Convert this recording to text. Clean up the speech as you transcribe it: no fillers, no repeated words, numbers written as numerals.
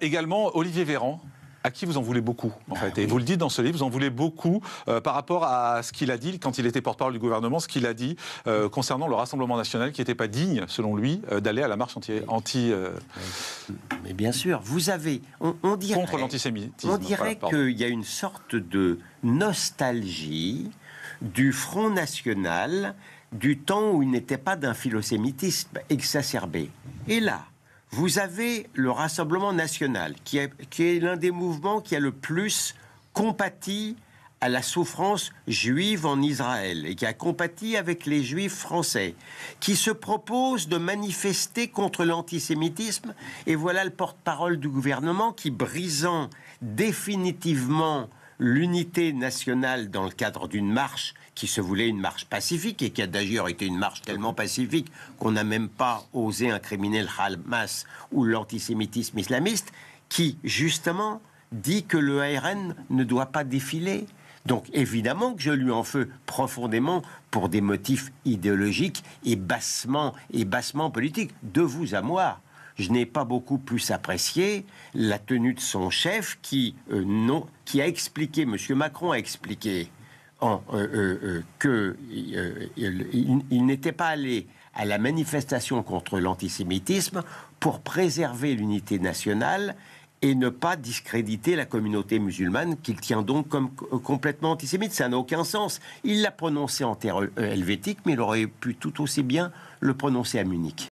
également Olivier Véran, à qui vous en voulez beaucoup, en fait. Et vous le dites dans ce livre, vous en voulez beaucoup par rapport à ce qu'il a dit quand il était porte-parole du gouvernement, ce qu'il a dit concernant le Rassemblement national qui n'était pas digne, selon lui, d'aller à la marche Mais bien sûr, vous avez... On dirait, contre l'antisémitisme. On dirait qu'il y a une sorte de nostalgie du Front National du temps où il n'était pas d'un philosémitisme exacerbé. Et là, vous avez le Rassemblement national, qui est l'un des mouvements qui a le plus compati à la souffrance juive en Israël et qui a compati avec les juifs français, qui se propose de manifester contre l'antisémitisme. Et voilà le porte-parole du gouvernement qui, brisant définitivement l'unité nationale dans le cadre d'une marche qui se voulait une marche pacifique et qui a d'ailleurs été une marche tellement pacifique qu'on n'a même pas osé incriminer le Hamas ou l'antisémitisme islamiste, qui justement dit que le ARN ne doit pas défiler. Donc évidemment que je lui en veux profondément pour des motifs idéologiques et bassement politiques. De vous à moi, je n'ai pas beaucoup plus apprécié la tenue de son chef qui a expliqué, M. Macron a expliqué qu'il n'était pas allé à la manifestation contre l'antisémitisme pour préserver l'unité nationale et ne pas discréditer la communauté musulmane qu'il tient donc comme complètement antisémite. Ça n'a aucun sens. Il l'a prononcé en termes helvétiques, mais il aurait pu tout aussi bien le prononcer à Munich.